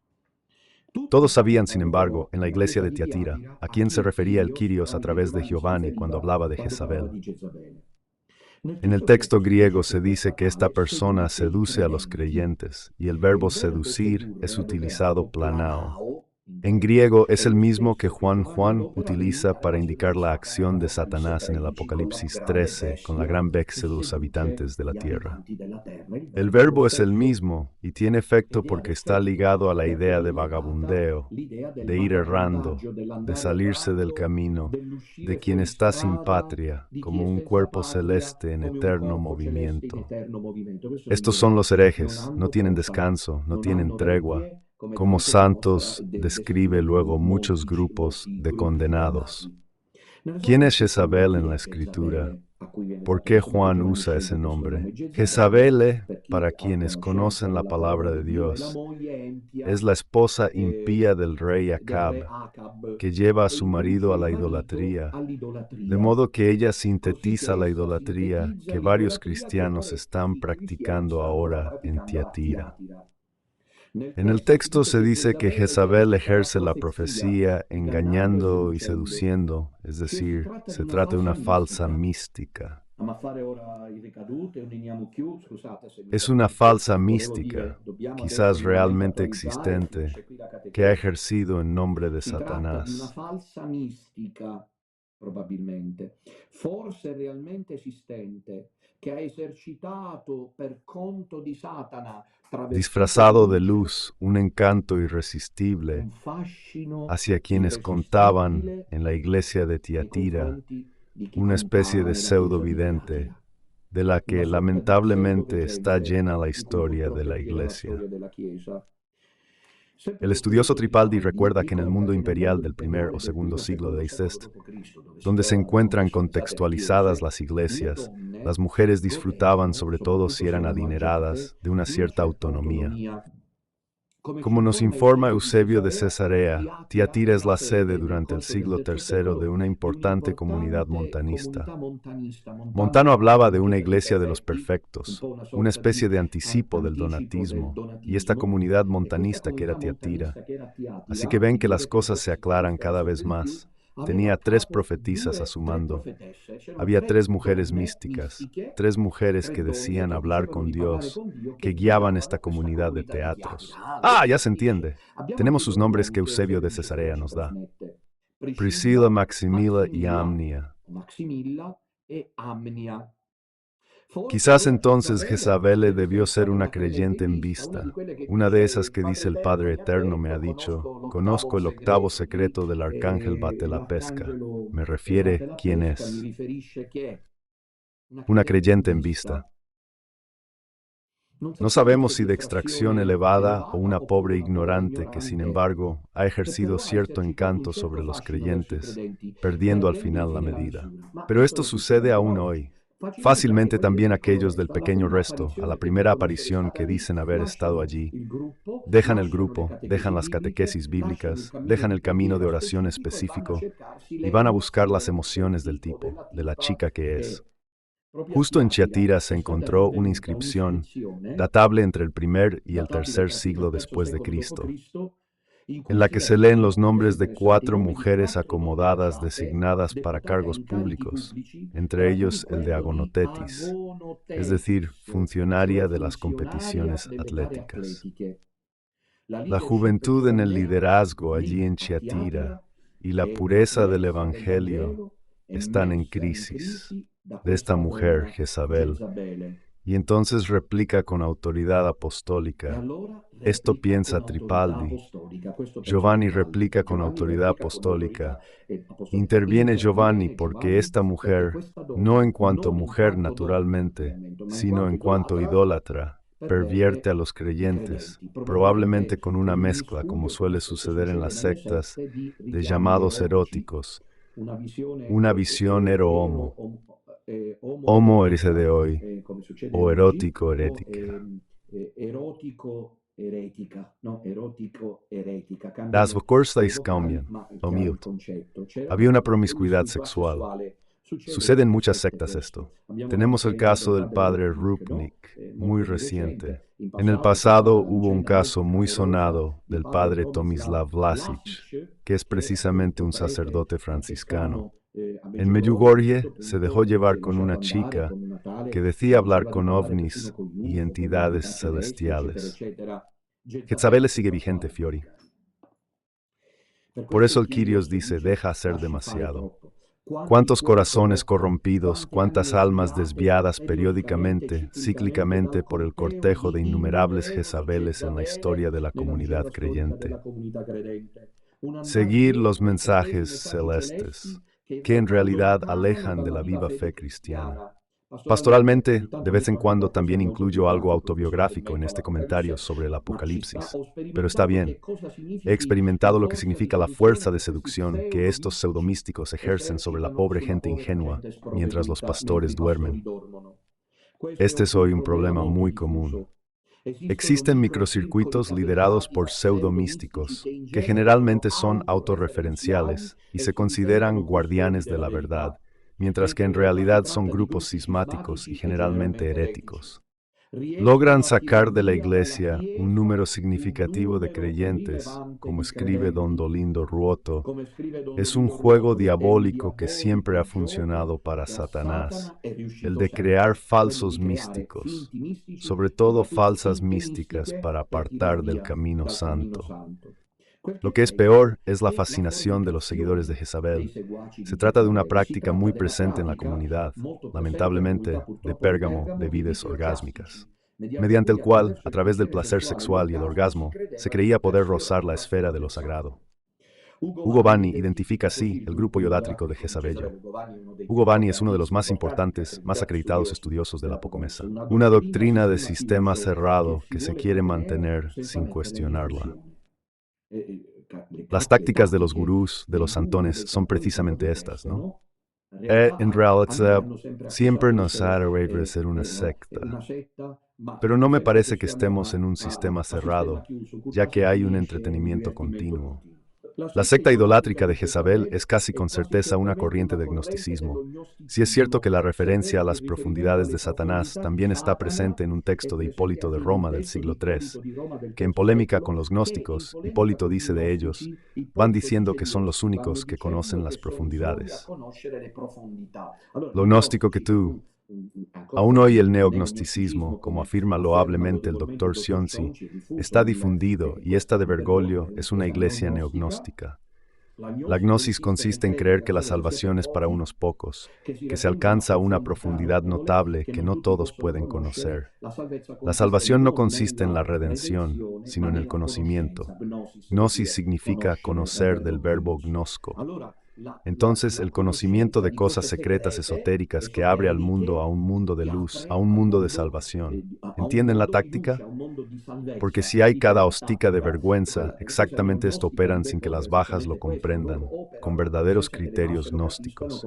Todos sabían, sin embargo, en la iglesia de Tiatira, a quién se refería el Kyrios a través de Giovanni cuando hablaba de Jezabel. En el texto griego se dice que esta persona seduce a los creyentes, y el verbo seducir es utilizado planao. En griego es el mismo que Juan utiliza para indicar la acción de Satanás en el Apocalipsis 13 con la gran vexe de los habitantes de la tierra. El verbo es el mismo y tiene efecto porque está ligado a la idea de vagabundeo, de ir errando, de salirse del camino, de quien está sin patria, como un cuerpo celeste en eterno movimiento. Estos son los herejes, no tienen descanso, no tienen tregua, Como santos, describe luego muchos grupos de condenados. ¿Quién es Jezabel en la Escritura? ¿Por qué Juan usa ese nombre? Jezabel, para quienes conocen la palabra de Dios, es la esposa impía del rey Acab, que lleva a su marido a la idolatría, de modo que ella sintetiza la idolatría que varios cristianos están practicando ahora en Tiatira. En el texto se dice que Jezabel ejerce la profecía engañando y seduciendo, es decir, se trata de una falsa mística. Es una falsa mística, quizás realmente existente, que ha ejercido en nombre de Si tratta di una Satanás. falsa mistica, probabilmente, forse realmente esistente, che ha esercitato per conto di Satana, travestito di Disfrazado de luce, luz, un encanto irresistible un fascino hacia quienes contaban irresistibile en la iglesia de nei Tiatira confronti di chi una especie contava de nella chiesa di pseudovidente, Tiatira. de la Una que sorta di lamentablemente está pseudo-vedente llena la in cui historia de purtroppo è la piena la iglesia. storia della Chiesa. El Sempre lo estudioso studioso Tripaldi Tripaldi recuerda que en el ricorda mundo che nel mondo imperial del primer imperiale o del segundo primo e siglo secondo de secolo Eicest, d.C., dove si donde se trova la encuentran nascenza delle contextualizadas chiese, las le iglesias, las donne mujeres disfrutaban, godevano, sobre todo si soprattutto se eran erano agiate, adineradas, de una di una cierta certa autonomía. autonomia. Come ci Como nos informa informa Eusebio di Eusebio de Cesarea, Cesarea, Tiatira Tiatira è es la la sede sede nel durante el corso del siglo III III de secolo una di importante comunidad un'importante montanista. comunità montanista. Montano Montano era una hablaba de comunità una che a tutti gli iglesia de los effetti, un perfectos, po' una una sorta especie di de anticipo del anticipo del donatismo, y esta donatismo, comunidad e questa montanista que era comunità Tiatira. montanista che era Así que Tiatira, ven di que cui las cosas dopo se si aclaran capisca cada vez sempre di più, más. aveva Tenía a tres capo profetisas a su tre mando. profetesse. C'erano Había tre tres mujeres donne místicas, mistiche, tres mujeres tre que donne decían che hablar dicevano con di parlare Dios, con Dio, que che guiaban esta guidavano questa comunidad de comunità di Tiatira. teatros. Lei Ah, ya se profetisse. entiende. Abbiamo Tenemos anche i sus loro nombres nomi que che Eusebio Eusebio de di Cesarea Cesarea ci nos da. trasmette. Priscila, Priscilla, Maximila y Maximilla, Amnia. Maximilla e Amnia. Forse Quizás allora entonces Jezabele Jezabele deve debió essere ser stata una una credente creyente in en vista, una di vista, quelle che una de dice esas il que Padre dice el Eterno Padre mi ha Eterno me ha detto, dicho, conosco l'ottavo conozco el octavo segreto di secreto del arcángel Bate la Pesca. l'arcangelo Me refiere Batte la quién pesca, mi es. riferisce che è una Una credente in creyente en vista. vista. Non No sappiamo sabemos se si di de extracción estrazione elevada o elevata una oppure pobre una povera ignorante que, sin ignorante, embargo, ha che ejercido però ha cierto esercitato un encanto certo sobre los fascino verso i creyentes, credenti, perdiendo al perdendo final la infine la medida. misura. Ma Pero questo esto non succede sucede aún ancora. hoy. Facilmente anche Fácilmente quelli del también piccolo aquellos del resto, alla pequeño prima resto, a la apparizione che primera dicono essere aparición stata que lì, dicen haber estado lasciano allí, il gruppo, dejan el lasciano le grupo, dejan catechesi las bibliche, catequesis lasciano il bíblicas, cammino dejan di el camino de preghiera oración specifico e vanno a específico cercarsi y le van a buscar las emozioni del emociones del tipo, tipo, della de la tipa chica que es. che proprio a Justo en Tiatira Chiatira se è stata encontró una rinvenuta inscripción un'iscrizione datable entre el primer y el databile tercer tra il primo e siglo il terzo después de secolo Cristo, d.C., in en cui la si que se leen leggono, los ed è nombres de interessante, i 4 nomi di mujeres 4 donne acomodadas beate designadas para deputate a cargos incarichi públicos, pubblici, entre tra cui ellos el de quello di Agonotetis, es decir, Agonotetis, cioè funcionaria de las funzionaria competiciones delle gare atléticas. atletiche. La La leadership juventud en el giovanile liderazgo allí lì en a Tiatira Chiatira y la e la pureza del purezza del Evangelio Vangelo è están en messa in crisis crisi da de esta questa mujer, donna Jezabel, Jezabele. y entonces replica con autoridad E apostólica. allora Esto replica con piensa autorità Tripaldi. apostolica, questo pensa Giovanni Tripaldi. replica con Giovanni autoridad replica con autorità apostólica. apostolica. Interviene Giovanni Interviene porque Giovanni esta perché mujer, questa no donna, en cuanto non in mujer quanto donna, naturalmente, naturalmente, ma in sino quanto en cuanto idolatra, idólatra, pervierte perverte a los i creyentes, credenti. probablemente Probabilmente con con una un mezcla, como miscuglio, come suele spesso suceder en succede las nelle sectas, sette, di de richiami llamados erotici, eróticos, una visione una visión ero-homo, homo erice de omoerotica, hoy, come succede o oggi, erótico o herética. erotico-eretica, no, erotico-eretica, Das cambiano le Vokurstais vocali, cambian, ma è o chiaro il mute. concetto. C'era Había una una promiscuidad promiscuità sexual. sessuale. Succede in Sucede en molte muchas sette sectas questo. esto. Abbiamo Tenemos el l'Evangelo del caso del padre padre Rupnik, no? Rupnik, muy Molto di reciente. recente. In En el passato c'è pasado stata la hubo un vicenda caso molto muy clamorosa sonado di del padre padre Tomislav Tomislav Vlasic, Vlasic, que es che precisamente appunto un prete sacerdote franciscano. francescano a En Medjugorje, a un Medjugorje certo se punto dejó llevar si è con lasciato una andare chica con una que tale che decía hablar diceva di con parlare persino ovnis con gli y UFO, con le entidades entità celesti, eccetera, celestiales. eccetera. Jezabel Jezabele che sigue cosa vigente, vuole? Fiori. Per Por questo eso il el Kyrios Kyrios dice, dice, deja hacer lasci fare demasiado. troppo. Quanti ¿Cuántos cuori corazones corrotti, corrompidos, quante anime cuántas almas sviate desviadas periodicamente, periódicamente, ciclicamente cíclicamente dal por el corteo cortejo di de innumerables innumerevoli Jezabeles en la Jezabele historia de la nella comunidad vicenda storica della creyente? comunità credente? Un andar Seguir los dietro a incantesimi e mensajes messaggi celesti celestes, che in que en realtà realidad allontanano alejan de dalla la viva viva fede fe cristiana. cristiana. Pastoralmente, de vez en cuando también incluyo algo autobiográfico en este comentario sobre el Apocalipsis. Pero está bien. He experimentado lo que significa la fuerza de seducción que estos pseudomísticos ejercen sobre la pobre gente ingenua mientras los pastores duermen. Este es hoy un problema muy común. Existen microcircuitos liderados por pseudomísticos, que generalmente son autorreferenciales y se consideran guardianes de la verdad, mientras que en realidad son grupos cismáticos y generalmente heréticos. Logran sacar de la iglesia un número significativo de creyentes, como escribe don Dolindo Ruoto. Es un juego diabólico que siempre ha funcionado para Satanás, el de crear falsos místicos, sobre todo falsas místicas para apartar del camino santo. Lo que es peor es la fascinación de los seguidores de Jezabel. Se trata de una práctica muy presente en la comunidad, lamentablemente, de Pérgamo de vides orgásmicas, mediante el cual, a través del placer sexual y el orgasmo, se creía poder rozar la esfera de lo sagrado. Ugo Bani identifica así el grupo iodátrico de Jezabello. Ugo Bani es uno de los más importantes, más acreditados estudiosos de la Apocomesa, una doctrina de sistema cerrado que se quiere mantener sin cuestionarla. Las tácticas de los gurús, de los santones, son precisamente estas, ¿no? En realidad, siempre nos ha de ser una secta. Pero no me parece que estemos en un sistema cerrado, ya que hay un entretenimiento continuo. La secta idolátrica de Jezabel es casi con certeza una corriente de gnosticismo. Si es cierto que la referencia a las profundidades de Satanás también está presente en un texto de Hipólito de Roma del siglo III, que en polémica con los gnósticos, Hipólito dice de ellos, van diciendo que son los únicos que conocen las profundidades. Lo gnóstico que tú, aún hoy el neognosticismo, como afirma loablemente el Dr. Sionzi, está difundido y esta de Bergoglio es una iglesia neognóstica. La gnosis consiste en creer que la salvación es para unos pocos, que se alcanza a una profundidad notable que no todos pueden conocer. La salvación no consiste en la redención, sino en el conocimiento. Gnosis significa conocer del verbo gnosco. Entonces, el conocimiento de cosas secretas esotéricas que abre al mundo a un mundo de luz, a un mundo de salvación. ¿Entienden la táctica? Porque si hay cada hostica de vergüenza, exactamente esto operan sin que las bajas lo comprendan, con verdaderos criterios gnósticos.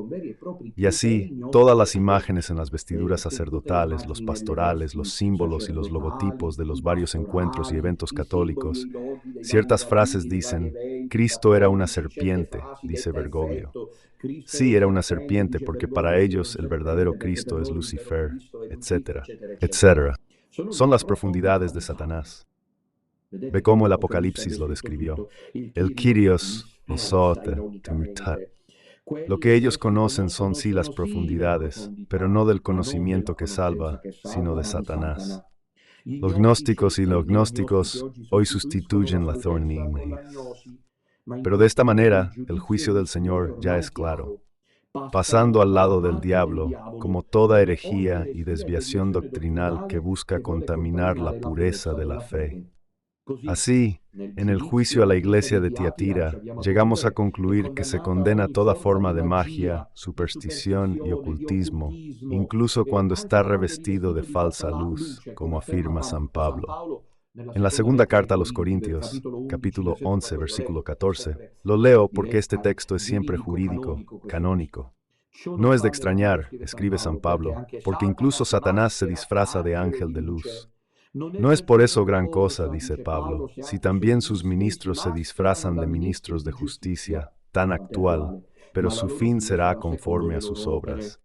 Y así, todas las imágenes en las vestiduras sacerdotales, los pastorales, los símbolos y los logotipos de los varios encuentros y eventos católicos, ciertas frases dicen, Cristo era una serpiente, dice Bergoglio. Sí, era una serpiente porque para ellos el verdadero Cristo es Lucifer, etcétera, etcétera. Son las profundidades de Satanás. Ve cómo el Apocalipsis lo describió. El Kyrios, el Soter, Timurtat. Lo que ellos conocen son sí las profundidades, pero no del conocimiento que salva, sino de Satanás. Los gnósticos y los gnósticos hoy sustituyen la thornigmis. Pero de esta manera, el juicio del Señor ya es claro. Pasando al lado del diablo, como toda herejía y desviación doctrinal que busca contaminar la pureza de la fe. Así, en el juicio a la iglesia de Tiatira, llegamos a concluir que se condena toda forma de magia, superstición y ocultismo, incluso cuando está revestido de falsa luz, como afirma San Pablo. En la segunda carta a los Corintios, capítulo 11, versículo 14, lo leo porque este texto es siempre jurídico, canónico. No es de extrañar, escribe San Pablo, porque incluso Satanás se disfraza de ángel de luz. No es por eso gran cosa, dice Pablo, si también sus ministros se disfrazan de ministros de justicia, tan actual, pero su fin será conforme a sus obras.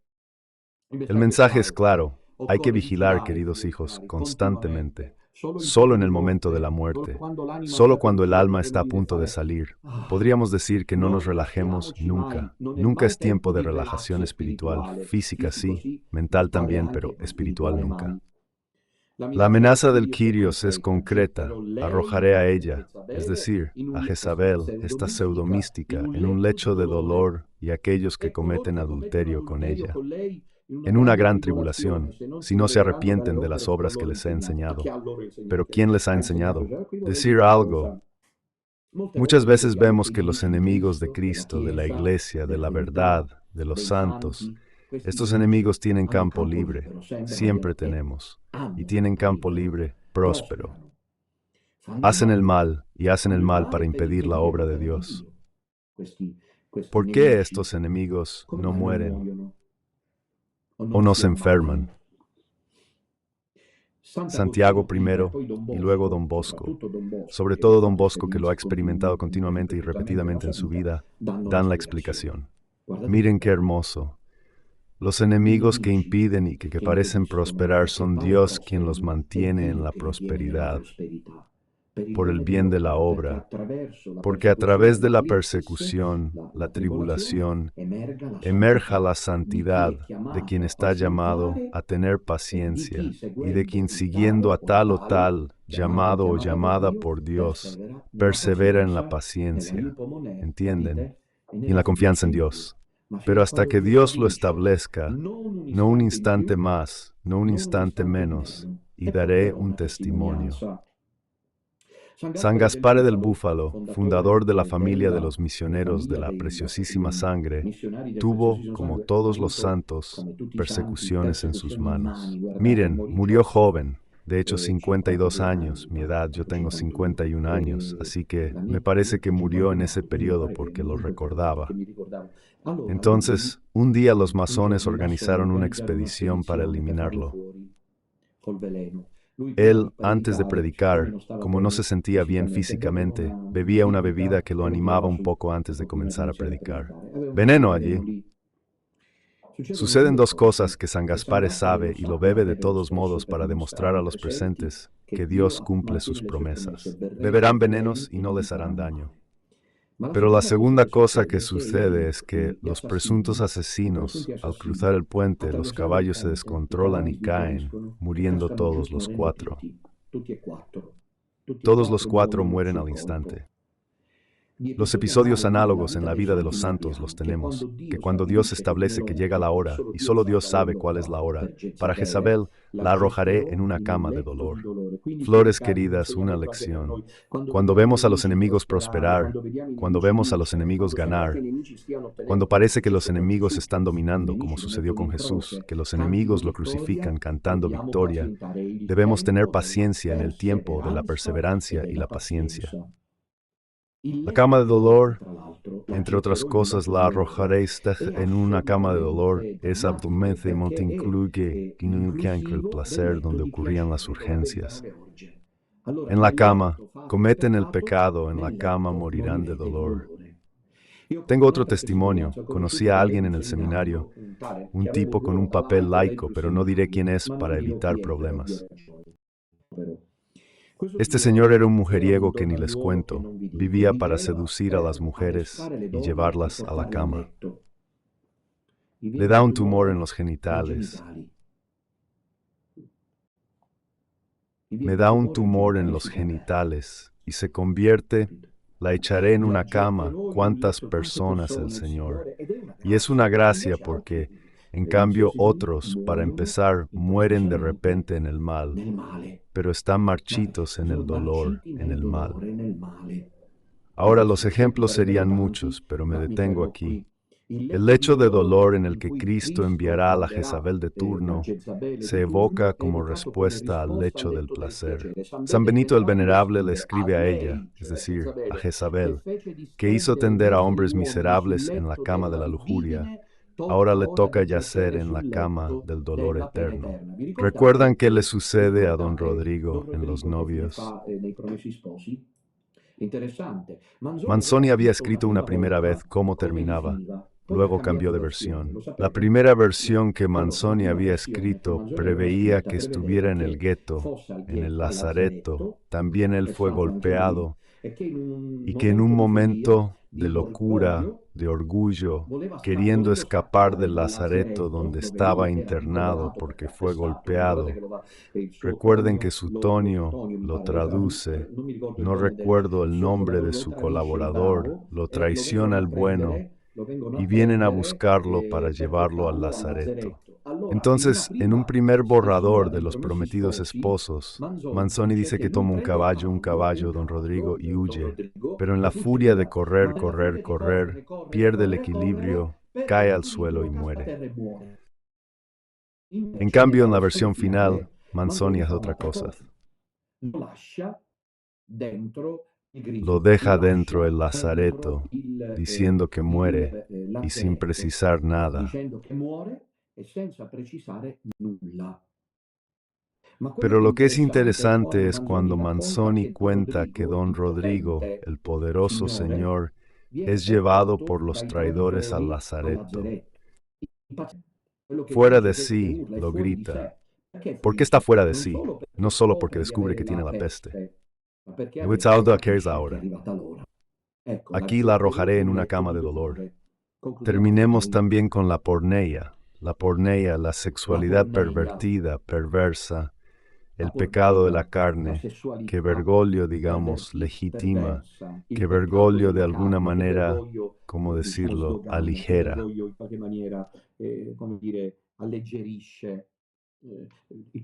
El mensaje es claro, hay que vigilar, queridos hijos, constantemente. Solo en el momento de la muerte, solo cuando el alma está a punto de salir, podríamos decir que no nos relajemos nunca. Nunca es tiempo de relajación espiritual, física sí, mental también, pero espiritual nunca. La amenaza del Kyrios es concreta, arrojaré a ella, es decir, a Jezabel, esta pseudomística, en un lecho de dolor y aquellos que cometen adulterio con ella. En una gran tribulación, si no se arrepienten de las obras que les he enseñado. Pero ¿quién les ha enseñado? Decir algo. Muchas veces vemos que los enemigos de Cristo, de la Iglesia, de la verdad, de los santos, Estos enemigos tienen campo libre, siempre tenemos, y tienen campo libre, próspero. Hacen el mal y hacen el mal para impedir la obra de Dios. ¿Por qué estos enemigos no mueren o no se enferman? Santiago primero y luego Don Bosco, sobre todo Don Bosco, que lo ha experimentado continuamente y repetidamente en su vida, dan la explicación. Miren qué hermoso. Los enemigos que impiden y que parecen prosperar son Dios quien los mantiene en la prosperidad, por el bien de la obra, porque a través de la persecución, la tribulación, emerja la santidad de quien está llamado a tener paciencia y de quien siguiendo a tal o tal, llamado o llamada por Dios, persevera en la paciencia, ¿entienden? Y en la confianza en Dios. Pero hasta que Dios lo establezca, no un instante más, no un instante menos, y daré un testimonio. San Gaspare del Búfalo, fundador de la familia de los misioneros de la preciosísima sangre, tuvo, como todos los santos, persecuciones en sus manos. Miren, murió joven, de hecho 52 años, mi edad, yo tengo 51 años, así que me parece que murió en ese periodo porque lo recordaba. Entonces, un día los masones organizaron una expedición para eliminarlo. Él, antes de predicar, como no se sentía bien físicamente, bebía una bebida que lo animaba un poco antes de comenzar a predicar. Veneno allí. Suceden dos cosas que San Gaspare sabe y lo bebe de todos modos para demostrar a los presentes que Dios cumple sus promesas. Beberán venenos y no les harán daño. Pero la segunda cosa que sucede es que los presuntos asesinos, al cruzar el puente, los caballos se descontrolan y caen, muriendo todos los cuatro. Todos los cuatro mueren al instante. Los episodios análogos en la vida de los santos los tenemos, que cuando Dios establece que llega la hora, y solo Dios sabe cuál es la hora, para Jezabel la arrojaré en una cama de dolor. Flores queridas, una lección. Cuando vemos a los enemigos prosperar, cuando vemos a los enemigos ganar, cuando parece que los enemigos están dominando, como sucedió con Jesús, que los enemigos lo crucifican cantando victoria, debemos tener paciencia en el tiempo de la perseverancia y la paciencia. La cama de dolor, entre otras cosas, la arrojaréis en una cama de dolor, es abdomenalmente incluye el placer donde ocurrían las urgencias. En la cama, cometen el pecado, en la cama morirán de dolor. Tengo otro testimonio. Conocí a alguien en el seminario, un tipo con un papel laico, pero no diré quién es para evitar problemas. Este señor era un mujeriego que ni les cuento. Vivía para seducir a las mujeres y llevarlas a la cama. Le da un tumor en los genitales. Me da un tumor en los genitales y se convierte, la echaré en una cama, cuántas personas el Señor. Y es una gracia porque, en cambio, otros, para empezar, mueren de repente en el mal, pero están marchitos en el dolor, en el mal. Ahora los ejemplos serían muchos, pero me detengo aquí. El lecho de dolor en el que Cristo enviará a la Jezabel de turno se evoca como respuesta al lecho del placer. San Benito el Venerable le escribe a ella, es decir, a Jezabel, que hizo tender a hombres miserables en la cama de la lujuria. Ahora le toca yacer en la cama del dolor eterno. ¿Recuerdan qué le sucede a don Rodrigo en Los novios? Manzoni había escrito una primera vez cómo terminaba. Luego cambió de versión. La primera versión que Manzoni había escrito preveía que estuviera en el gueto, en el lazaretto. También él fue golpeado y que en un momento de locura, de orgullo, queriendo escapar del lazaretto donde estaba internado porque fue golpeado. Recuerden que Suetonio lo traduce, no recuerdo el nombre de su colaborador, lo traiciona el bueno y vienen a buscarlo para llevarlo al lazaretto. Entonces, en un primer borrador de Los prometidos esposos, Manzoni dice que toma un caballo, don Rodrigo, y huye, pero en la furia de correr, pierde el equilibrio cae al suelo y muere. En cambio, en la versión final, Manzoni hace otra cosa. Lo deja dentro el lazaretto, diciendo que muere y sin precisar nada. Pero lo que es interesante es cuando Manzoni cuenta que don Rodrigo, el poderoso señor, es llevado por los traidores al lazaretto. Fuera de sí, lo grita. ¿Por qué está fuera de sí? No solo porque descubre que tiene la peste. ¿Qué es ahora? Aquí la arrojaré en una cama de dolor. Terminemos también con la porneia. La porneia, la sexualidad pervertida, perversa, el pecado de la carne, que Bergoglio, digamos, legitima, que Bergoglio de alguna manera, ¿cómo decirlo?, aligera.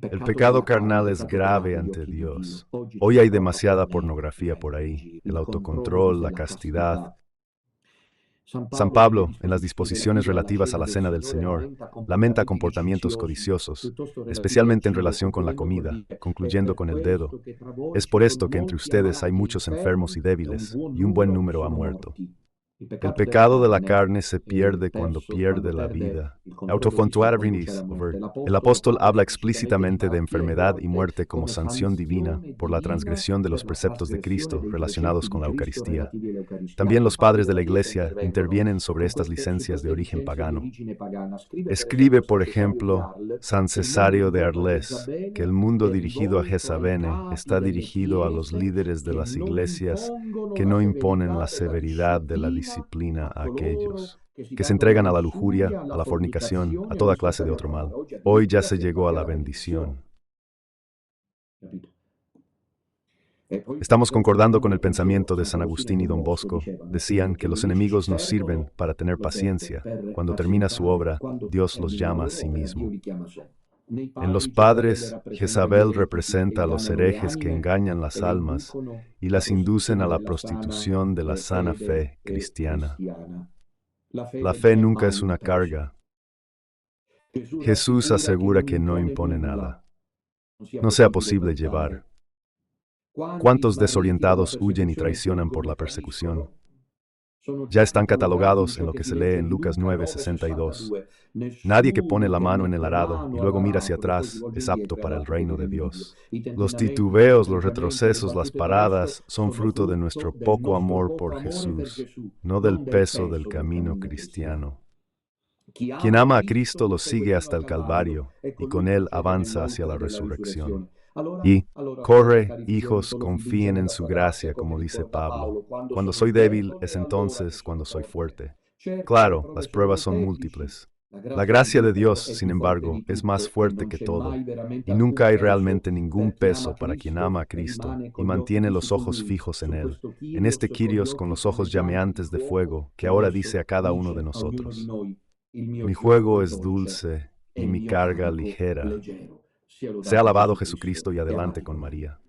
El pecado carnal es grave ante Dios. Hoy hay demasiada pornografía por ahí, el autocontrol, la castidad. San Pablo, en las disposiciones relativas a la cena del Señor, lamenta comportamientos codiciosos, especialmente en relación con la comida, concluyendo con el dedo. Es por esto que entre ustedes hay muchos enfermos y débiles, y un buen número ha muerto. El pecado de la carne se pierde cuando pierde la vida. El apóstol habla explícitamente de enfermedad y muerte como sanción divina por la transgresión de los preceptos de Cristo relacionados con la Eucaristía. También los padres de la Iglesia intervienen sobre estas licencias de origen pagano. Escribe, por ejemplo, San Cesario de Arles, que el mundo dirigido a Jezabene está dirigido a los líderes de las iglesias que no imponen la severidad de la disciplina a aquellos que se entregan a la lujuria, a la fornicación, a toda clase de otro mal. Hoy ya se llegó a la bendición. Estamos concordando con el pensamiento de San Agustín y don Bosco. Decían que los enemigos nos sirven para tener paciencia. Cuando termina su obra, Dios los llama a sí mismo. En los padres, Jezabel representa a los herejes que engañan las almas y las inducen a la prostitución de la sana fe cristiana. La fe nunca es una carga. Jesús asegura que no impone nada. No sea posible llevar. ¿Cuántos desorientados huyen y traicionan por la persecución? Ya están catalogados en lo que se lee en Lucas 9:62. Nadie que pone la mano en el arado y luego mira hacia atrás es apto para el reino de Dios. Los titubeos, los retrocesos, las paradas son fruto de nuestro poco amor por Jesús, no del peso del camino cristiano. Quien ama a Cristo lo sigue hasta el Calvario y con él avanza hacia la resurrección. Y corre, hijos, confíen en su gracia, como dice Pablo. Cuando soy débil es entonces cuando soy fuerte. Claro, las pruebas son múltiples. La gracia de Dios, sin embargo, es más fuerte que todo, y nunca hay realmente ningún peso para quien ama a Cristo y mantiene los ojos fijos en Él, en este Quirios con los ojos llameantes de fuego, que ahora dice a cada uno de nosotros: mi juego es dulce y mi carga ligera. Sea alabado Jesucristo y adelante con María.